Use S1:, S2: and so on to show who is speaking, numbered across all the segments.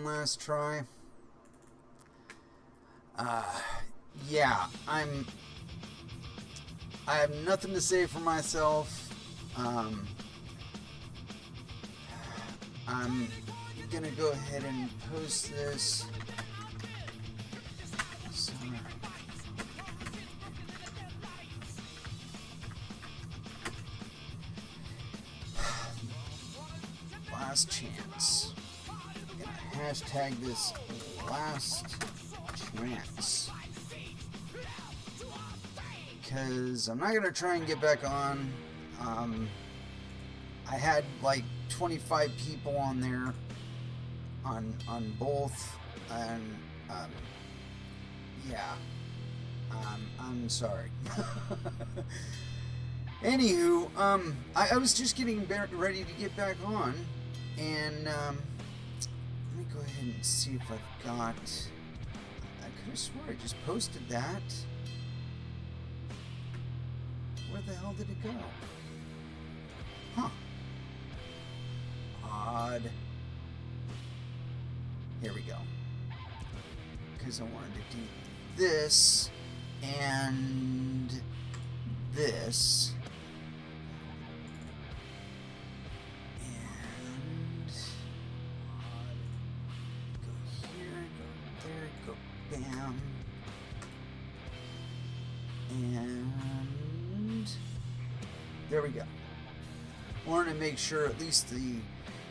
S1: last try. Yeah, I have nothing to say for myself. I'm gonna go ahead and post this. Last chance. I'm gonna hashtag this last chance. Because I'm not gonna try and get back on. I had like 25 people on there on both, and yeah, I'm sorry. Anywho, I was just getting ready to get back on, and let me go ahead and see if I've got. I could have swore I just posted that. Where the hell did it go? Huh. Odd. Here we go. Because I wanted to do this and this. And go here, go there, go bam. And there we go. I wanted to make sure at least the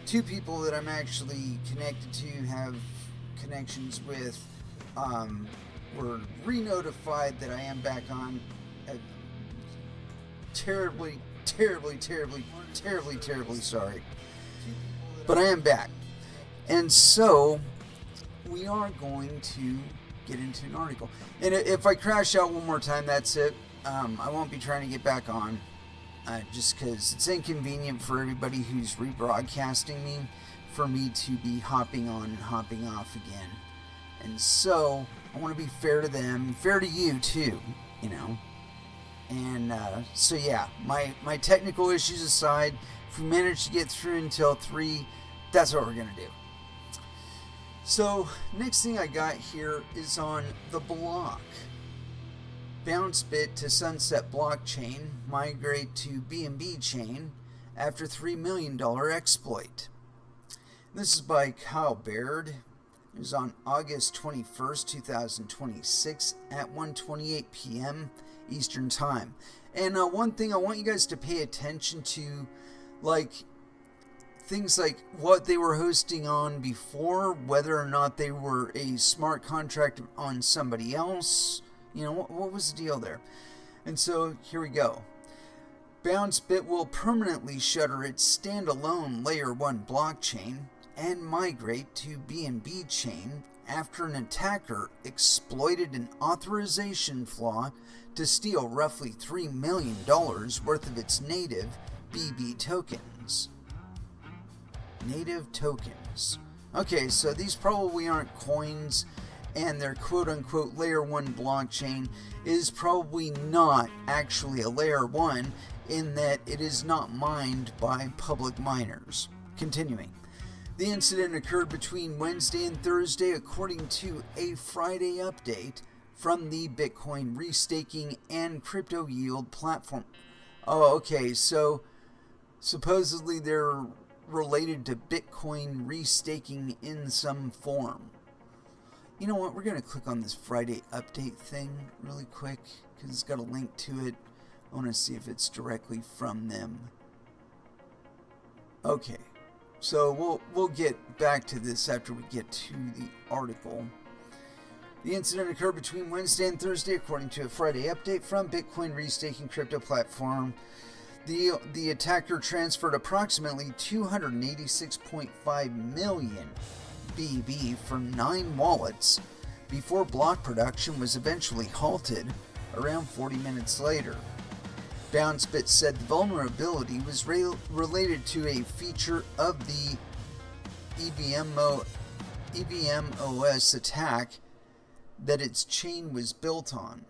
S1: two people that I'm actually connected to have connections with were re-notified that I am back on. Terribly sorry. But I am back. And so we are going to get into an article. And if I crash out one more time, that's it. I won't be trying to get back on. Just because it's inconvenient for everybody who's rebroadcasting me for me to be hopping on and hopping off again. And so I want to be fair to them, fair to you too, you know. And so yeah, my technical issues aside, if we manage to get through until 3, that's what we're going to do. So next thing I got here is on the block. Bounce bit to sunset blockchain, migrate to BNB chain after $3 million exploit. This is by Kyle Baird. It was on August 21st, 2026 at 1:28 p.m. Eastern Time. And one thing I want you guys to pay attention to, like things like what they were hosting on before, whether or not they were a smart contract on somebody else. You know, what was the deal there? And so here we go. BounceBit will permanently shutter its standalone Layer 1 blockchain and migrate to BNB chain after an attacker exploited an authorization flaw to steal roughly $3 million worth of its native BB tokens. Native tokens. Okay, so these probably aren't coins, and their quote-unquote Layer 1 blockchain is probably not actually a Layer 1 in that it is not mined by public miners. Continuing. The incident occurred between Wednesday and Thursday according to a Friday update from the Bitcoin restaking and crypto yield platform. Oh, okay, so supposedly they're related to Bitcoin restaking in some form. You know what, we're going to click on this Friday update thing really quick because it's got a link to it. I want to see if it's directly from them. Okay, so we'll get back to this after we get to the article. The incident occurred between Wednesday and Thursday according to a Friday update from Bitcoin restaking crypto platform. The attacker transferred approximately 286.5 million BB from 9 wallets before block production was eventually halted around 40 minutes later. BounceBit said the vulnerability was related to a feature of the EVMOS attack that its chain was built on.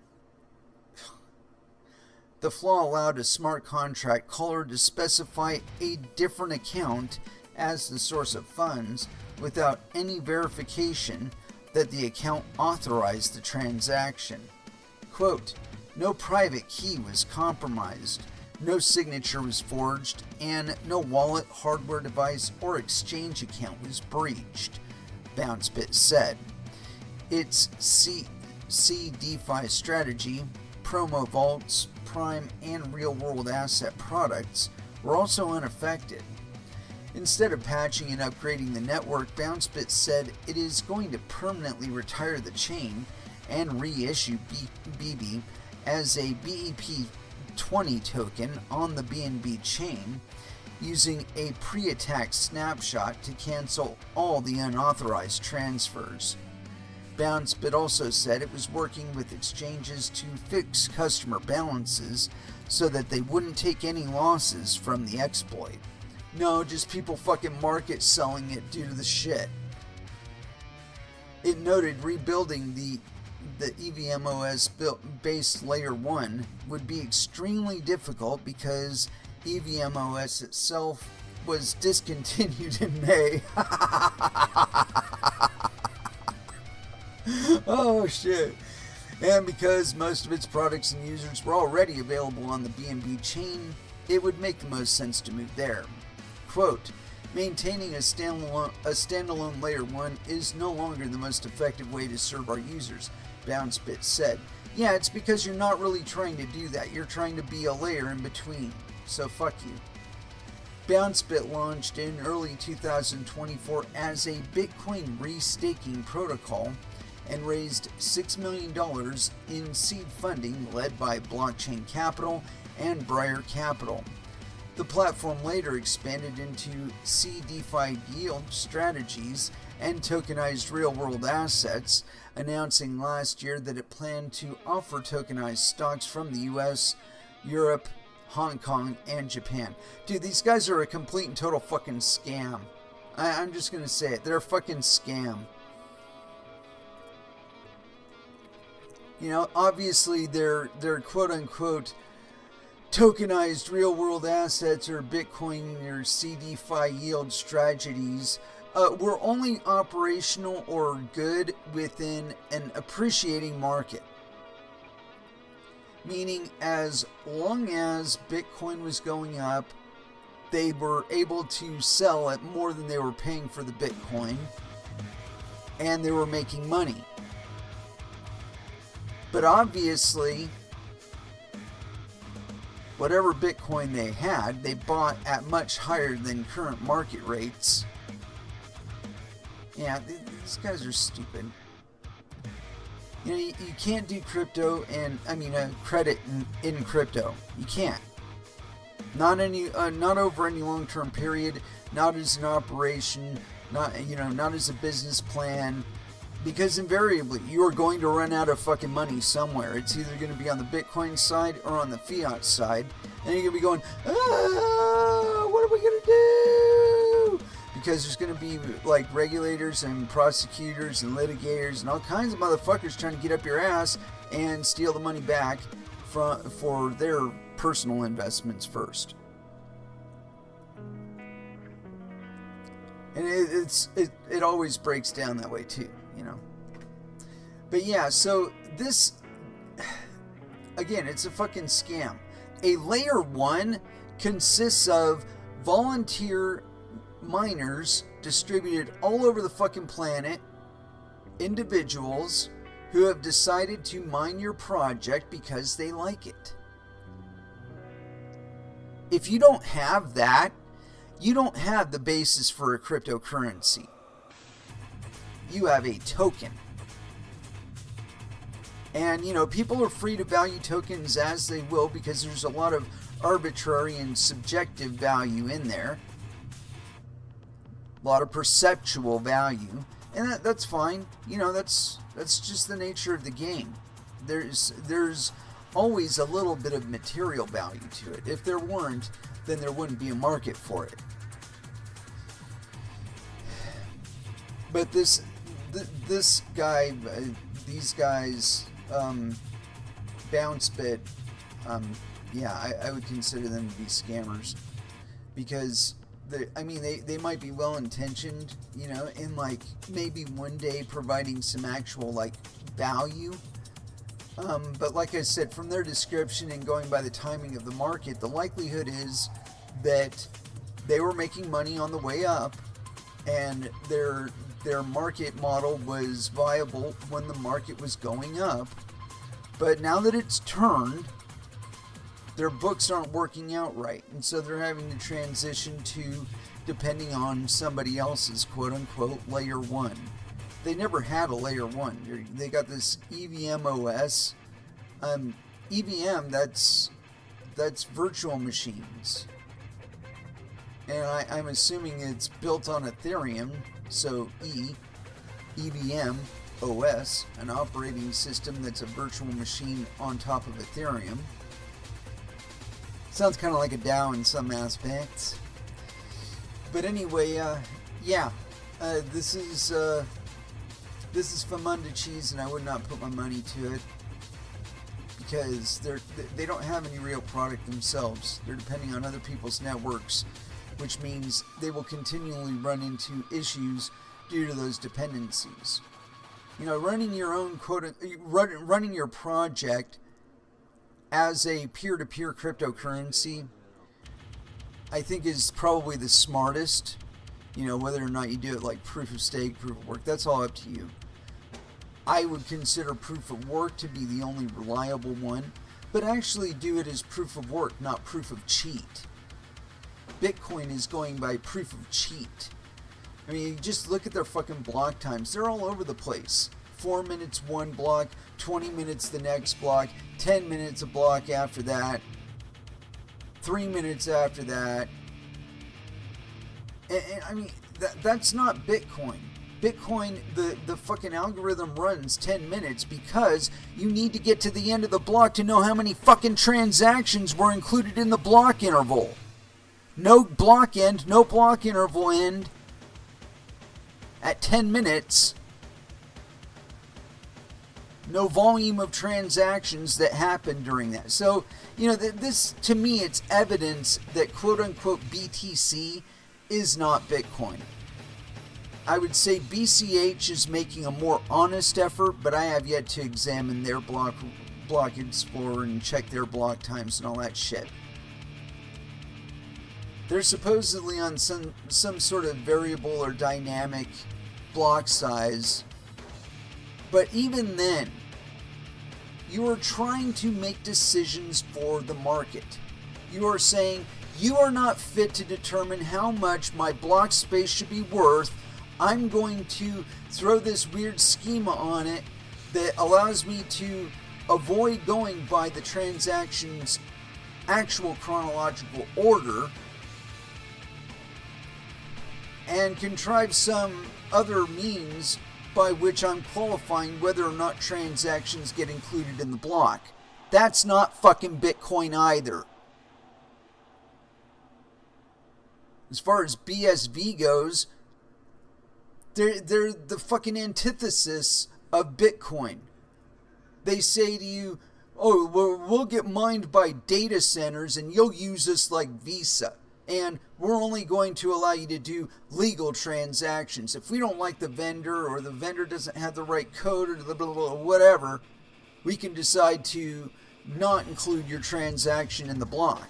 S1: The flaw allowed a smart contract caller to specify a different account as the source of funds, without any verification that the account authorized the transaction. Quote, no private key was compromised, no signature was forged, and no wallet, hardware device, or exchange account was breached, BounceBit said. Its CDeFi strategy, promo vaults, prime, and real-world asset products were also unaffected. Instead of patching and upgrading the network, BounceBit said it is going to permanently retire the chain and reissue BB as a BEP20 token on the BNB chain, using a pre-attack snapshot to cancel all the unauthorized transfers. BounceBit also said it was working with exchanges to fix customer balances so that they wouldn't take any losses from the exploit. No, just people fucking market selling it due to the shit. It noted rebuilding the EVMOS based layer 1 would be extremely difficult because EVMOS itself was discontinued in May. Oh shit. And because most of its products and users were already available on the BNB chain, it would make the most sense to move there. Quote, maintaining a standalone layer 1 is no longer the most effective way to serve our users, BounceBit said. Yeah, it's because you're not really trying to do that. You're trying to be a layer in between. So fuck you. BounceBit launched in early 2024 as a Bitcoin restaking protocol and raised $6 million in seed funding led by Blockchain Capital and Briar Capital. The platform later expanded into CDeFi yield strategies and tokenized real-world assets, announcing last year that it planned to offer tokenized stocks from the US, Europe, Hong Kong, and Japan. Dude, these guys are a complete and total fucking scam. I'm just gonna say it. They're a fucking scam. You know, obviously they're quote-unquote tokenized real-world assets or Bitcoin or CDeFi yield strategies were only operational or good within an appreciating market. Meaning, as long as Bitcoin was going up, they were able to sell at more than they were paying for the Bitcoin, and they were making money. But obviously, whatever Bitcoin they had, they bought at much higher than current market rates. Yeah, these guys are stupid. You know, you can't do crypto and, credit in crypto. You can't. Not over any long-term period, not as an operation, not as a business plan. Because invariably, you are going to run out of fucking money somewhere. It's either going to be on the Bitcoin side or on the fiat side. And you're going to be going, what are we going to do? Because there's going to be like regulators and prosecutors and litigators and all kinds of motherfuckers trying to get up your ass and steal the money back for their personal investments first. And it always breaks down that way too. You know, but yeah, so this, again, it's a fucking scam. A layer 1 consists of volunteer miners distributed all over the fucking planet, individuals who have decided to mine your project because they like it. If you don't have that, you don't have the basis for a cryptocurrency. You have a token. And, people are free to value tokens as they will because there's a lot of arbitrary and subjective value in there. A lot of perceptual value. And that's fine. That's just the nature of the game. There's always a little bit of material value to it. If there weren't, then there wouldn't be a market for it. But this guy, these guys, BounceBit, I would consider them to be scammers because they might be well intentioned, in like maybe one day providing some actual like value. But like I said, from their description and going by the timing of the market, the likelihood is that they were making money on the way up, and their market model was viable when the market was going up. But now that it's turned, their books aren't working out right, and so they're having to transition to depending on somebody else's quote-unquote layer 1. They never had a layer 1. They got this EVM OS. EVM, that's virtual machines. And I'm assuming it's built on Ethereum, so EVM OS, an operating system that's a virtual machine on top of Ethereum. Sounds kind of like a DAO in some aspects. But anyway, this is Famunda cheese, and I would not put my money to it because they don't have any real product themselves. They're depending on other people's networks, which means they will continually run into issues due to those dependencies. Running your own running your project as a peer-to-peer cryptocurrency, I think is probably the smartest. Whether or not you do it like proof of stake, proof of work, that's all up to you. I would consider proof of work to be the only reliable one, but actually do it as proof of work, not proof of cheat. Bitcoin is going by proof of cheat. You just look at their fucking block times. They're all over the place. 4 minutes one block, 20 minutes the next block, 10 minutes a block after that, 3 minutes after that. And that's not Bitcoin. Bitcoin, the fucking algorithm runs 10 minutes because you need to get to the end of the block to know how many fucking transactions were included in the block interval. No block end, no block interval end at 10 minutes. No volume of transactions that happened during that. So, this, to me, it's evidence that quote-unquote BTC is not Bitcoin. I would say BCH is making a more honest effort, but I have yet to examine their block explorer and check their block times and all that shit. They're supposedly on some sort of variable or dynamic block size. But even then, you are trying to make decisions for the market. You are saying, you are not fit to determine how much my block space should be worth. I'm going to throw this weird schema on it that allows me to avoid going by the transaction's actual chronological order and contrive some other means by which I'm qualifying whether or not transactions get included in the block. That's not fucking Bitcoin either. As far as BSV goes, they're the fucking antithesis of Bitcoin. They say to you, oh, we'll get mined by data centers and you'll use us like Visa. And we're only going to allow you to do legal transactions. If we don't like the vendor, or the vendor doesn't have the right code, or blah, blah, blah, whatever, we can decide to not include your transaction in the block.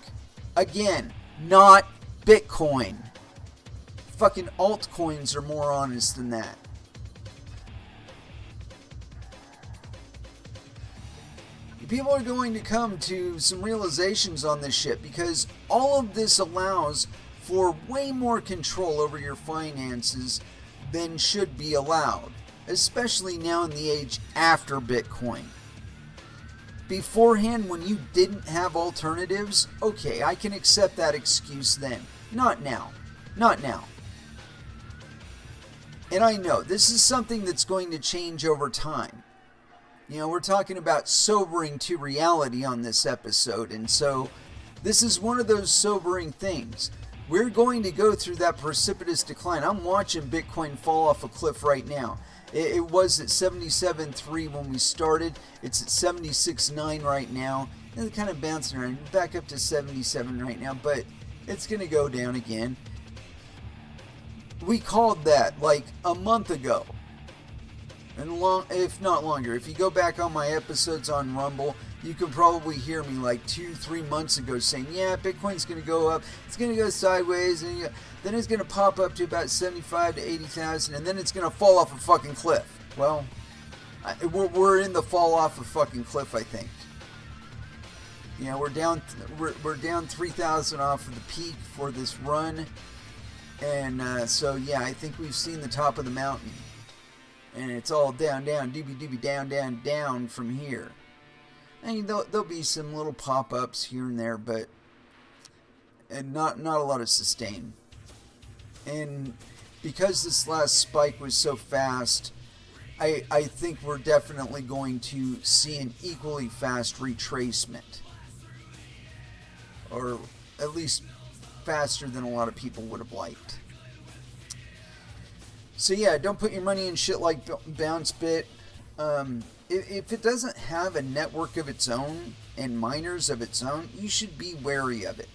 S1: Again, not Bitcoin. Fucking altcoins are more honest than that. People are going to come to some realizations on this shit because all of this allows for way more control over your finances than should be allowed, especially now in the age after Bitcoin. Beforehand, when you didn't have alternatives, okay, I can accept that excuse then. Not now. Not now. And I know this is something that's going to change over time. We're talking about sobering to reality on this episode, and so this is one of those sobering things. We're going to go through that precipitous decline. I'm watching Bitcoin fall off a cliff right now. It was at 77.3 when we started. It's at 76.9 right now. And it's kind of bouncing around, back up to 77 right now, but it's going to go down again. We called that like a month ago. And if not longer. If you go back on my episodes on Rumble, you can probably hear me like 2-3 months ago saying, yeah, Bitcoin's going to go up. It's going to go sideways. And then it's going to pop up to about 75 to 80,000. And then it's going to fall off a fucking cliff. Well, we're in the fall off a fucking cliff, I think. You know, we're down 3,000 off of the peak for this run. And so, yeah, I think we've seen the top of the mountain. And it's all down, doobie, down from here. I mean, there'll be some little pop-ups here and there, but not a lot of sustain. And because this last spike was so fast, I think we're definitely going to see an equally fast retracement. Or at least faster than a lot of people would have liked. So yeah, don't put your money in shit like BounceBit. If it doesn't have a network of its own and miners of its own, you should be wary of it.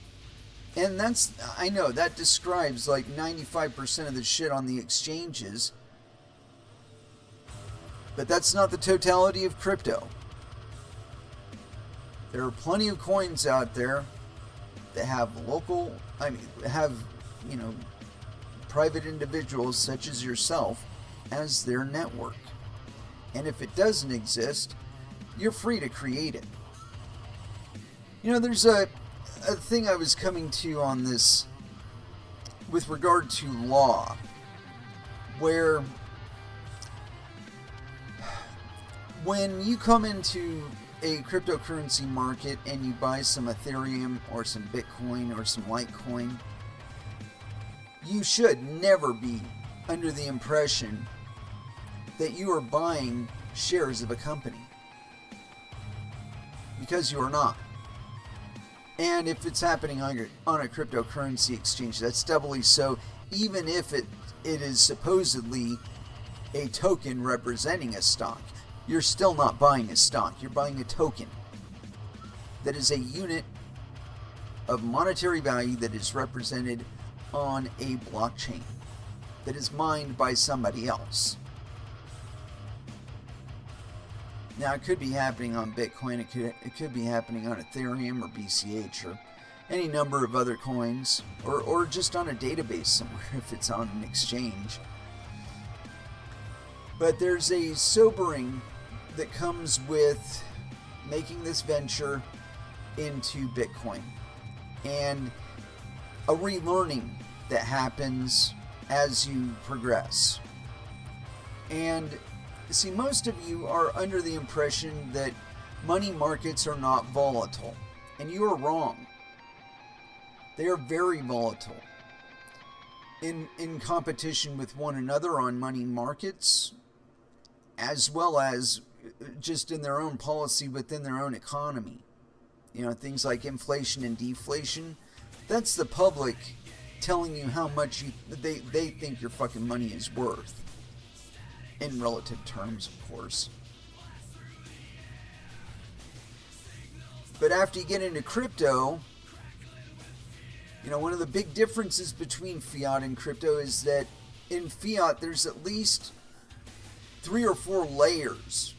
S1: And I know that describes like 95% of the shit on the exchanges. But that's not the totality of crypto. There are plenty of coins out there that have private individuals such as yourself as their network. And if it doesn't exist, you're free to create it. You know, there's a thing I was coming to on this with regard to law, where when you come into a cryptocurrency market and you buy some Ethereum or some Bitcoin or some Litecoin, you should never be under the impression that you are buying shares of a company. Because you are not. And if it's happening on a cryptocurrency exchange, that's doubly so, even if it is supposedly a token representing a stock. You're still not buying a stock, you're buying a token. That is a unit of monetary value that is represented on a blockchain that is mined by somebody else. Now, it could be happening on Bitcoin, it could be happening on Ethereum or BCH or any number of other coins, or just on a database somewhere if it's on an exchange. But there's a sobering that comes with making this venture into Bitcoin, and a relearning that happens as you progress. And see, most of you are under the impression that money markets are not volatile, and you are wrong. They are very volatile. In competition with one another on money markets, as well as just in their own policy within their own economy. You know, things like inflation and deflation. That's the public telling you how much they think your fucking money is worth. In relative terms, of course. But after you get into crypto, you know, one of the big differences between fiat and crypto is that in fiat there's at least 3 or 4 layers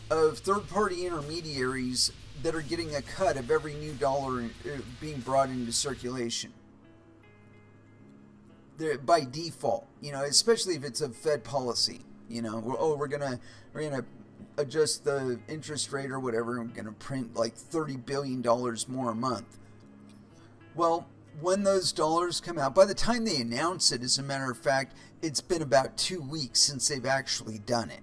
S1: of third-party intermediaries that are getting a cut of every new dollar being brought into circulation. They're, by default, you know, especially if it's a Fed policy. You know, we're gonna adjust the interest rate or whatever, and we're gonna print like $30 billion more a month. Well, when those dollars come out, by the time they announce it, as a matter of fact, it's been about 2 weeks since they've actually done it.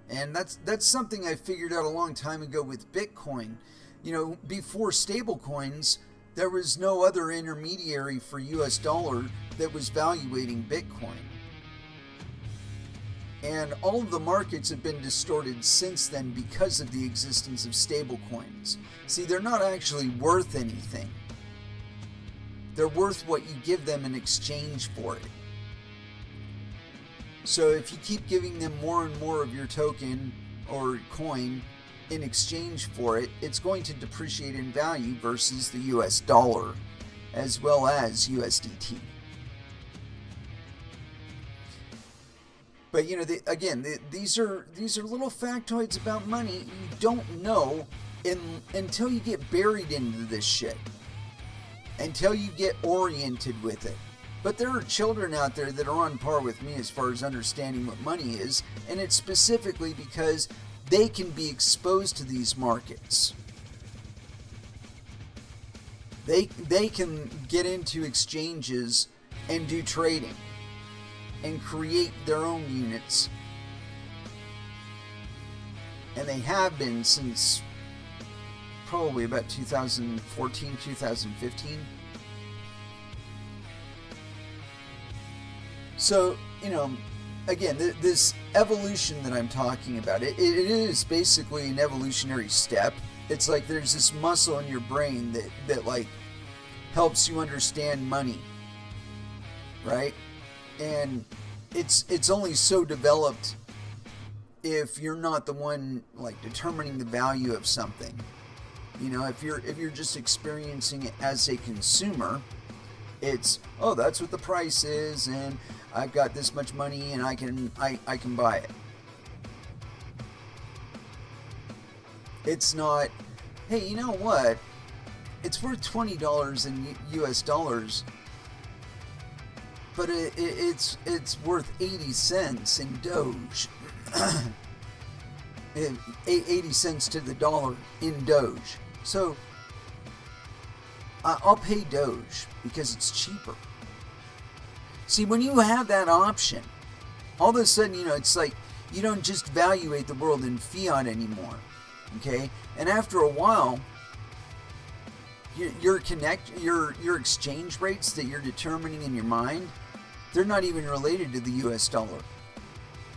S1: And that's something I figured out a long time ago with Bitcoin. You know, before stablecoins, there was no other intermediary for US dollar that was valuating Bitcoin. And all of the markets have been distorted since then because of the existence of stablecoins. See, they're not actually worth anything. They're worth what you give them in exchange for it. So if you keep giving them more and more of your token or coin in exchange for it, it's going to depreciate in value versus the US dollar as well as USDT. But these are little factoids about money you don't know until you get buried into this shit, until you get oriented with it. But there are children out there that are on par with me as far as understanding what money is, and it's specifically because they can be exposed to these markets. They can get into exchanges and do trading and create their own units. And they have been since probably about 2014, 2015. So, again, this evolution that I'm talking about, it is basically an evolutionary step. It's like there's this muscle in your brain that like helps you understand money, right? And it's only so developed if you're not the one like determining the value of something. If you're just experiencing it as a consumer, it's, oh, that's what the price is, and I've got this much money and I can buy it. It's not, hey, you know what? It's worth $20 in US dollars, but it's worth 80 cents in Doge. 80 cents to the dollar in Doge. So I'll pay Doge because it's cheaper. See, when you have that option, all of a sudden, it's like you don't just evaluate the world in fiat anymore. Okay? And after a while, your exchange rates that you're determining in your mind, they're not even related to the US dollar.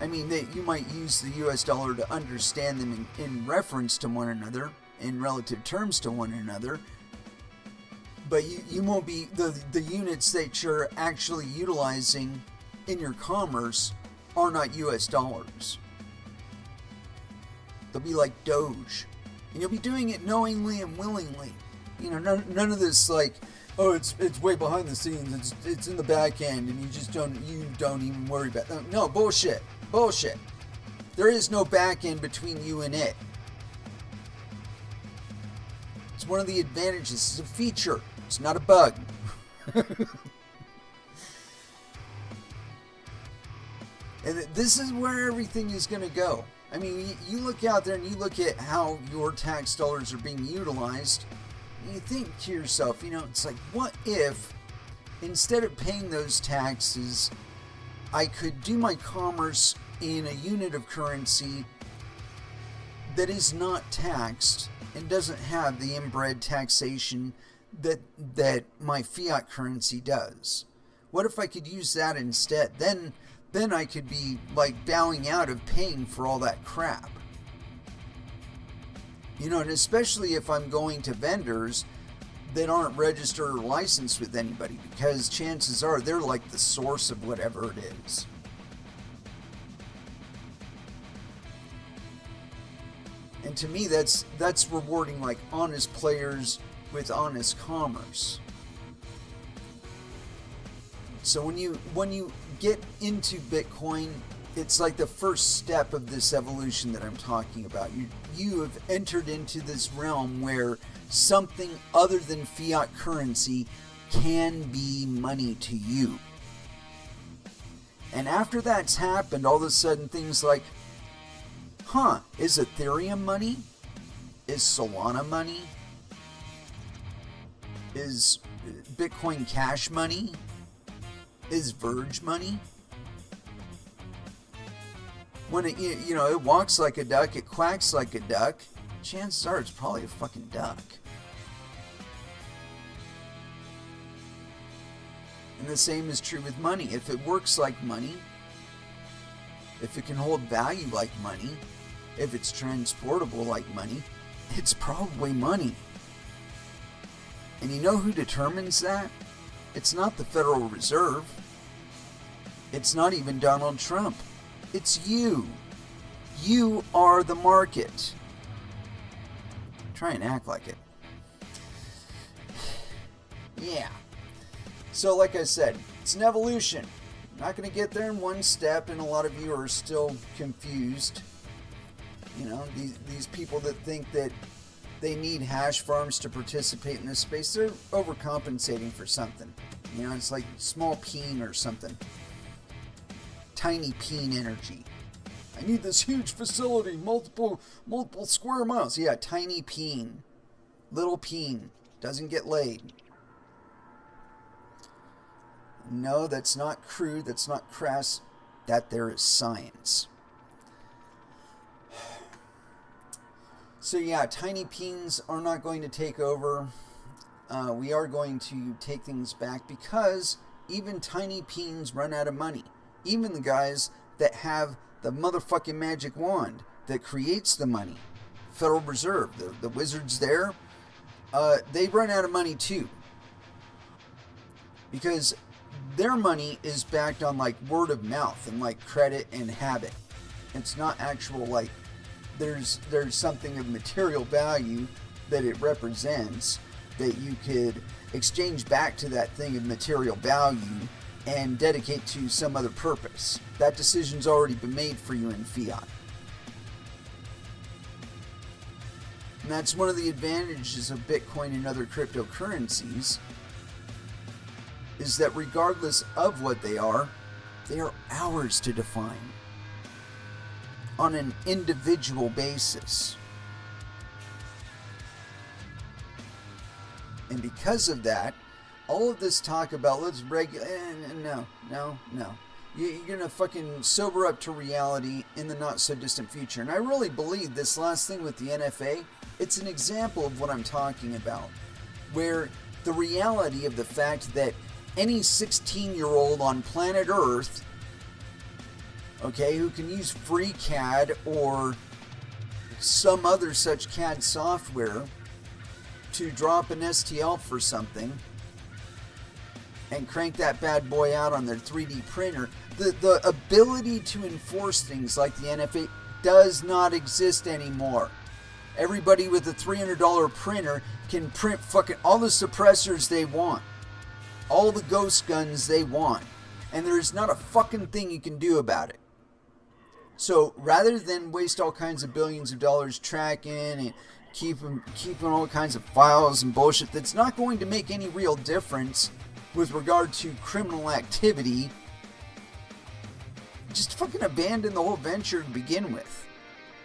S1: I mean, you might use the US dollar to understand them in reference to one another, in relative terms to one another, but you won't be, the units that you're actually utilizing in your commerce are not US dollars. They'll be like Doge. And you'll be doing it knowingly and willingly. None of this like, oh, it's way behind the scenes, it's in the back end, and you don't even worry about it. No, bullshit. There is no back end between you and it. It's one of the advantages. It's a feature. It's not a bug. And this is where everything is going to go. I mean, you look out there and you look at how your tax dollars are being utilized, and you think to yourself, it's like, what if instead of paying those taxes, I could do my commerce in a unit of currency that is not taxed and doesn't have the inbred taxation that my fiat currency does? What if I could use that instead? Then I could be like bowing out of paying for all that crap. And especially if I'm going to vendors that aren't registered or licensed with anybody, because chances are they're like the source of whatever it is. And to me, that's rewarding like honest players with honest commerce. So when you get into Bitcoin, it's like the first step of this evolution that I'm talking about. You have entered into this realm where something other than fiat currency can be money to you. And after that's happened, all of a sudden things like, is Ethereum money? Is Solana money? Is Bitcoin Cash money? Is Verge money? When it walks like a duck, it quacks like a duck, chances are it's probably a fucking duck. And the same is true with money. If it works like money, if it can hold value like money, if it's transportable like money, it's probably money. And you know who determines that? It's not the Federal Reserve. It's not even Donald Trump. It's you. You are the market. Try and act like it. Yeah. So like I said, it's an evolution. Not going to get there in one step, and a lot of you are still confused. You know, these people that think that they need hash farms to participate in this space, they're overcompensating for something. You know, it's like small peen or something. Tiny peen energy. I need this huge facility, multiple square miles. Yeah, tiny peen. Little peen. Doesn't get laid. No, that's not crude, that's not crass. That there is science. So yeah, tiny peens are not going to take over. We are going to take things back because even tiny peens run out of money. Even the guys that have the motherfucking magic wand that creates the money. Federal Reserve, the wizards there, they run out of money too. Because their money is backed on like word of mouth and like credit and habit. It's not actual like there's something of material value that it represents that you could exchange back to that thing of material value and dedicate to some other purpose. That decision's already been made for you in fiat. And that's one of the advantages of Bitcoin and other cryptocurrencies, is that regardless of what they are ours to define on an individual basis. And because of that, all of this talk about let's regulate, no. You're going to fucking sober up to reality in the not so distant future. And I really believe this last thing with the NFA, it's an example of what I'm talking about, where the reality of the fact that any 16-year-old on planet Earth, okay, who can use free CAD or some other such CAD software to drop an STL for something and crank that bad boy out on their 3D printer, the ability to enforce things like the NFA does not exist anymore. Everybody with a $300 printer can print fucking all the suppressors they want. All the ghost guns they want. And there's not a fucking thing you can do about it. So rather than waste all kinds of billions of dollars tracking and keeping all kinds of files and bullshit that's not going to make any real difference with regard to criminal activity, just fucking abandon the whole venture to begin with.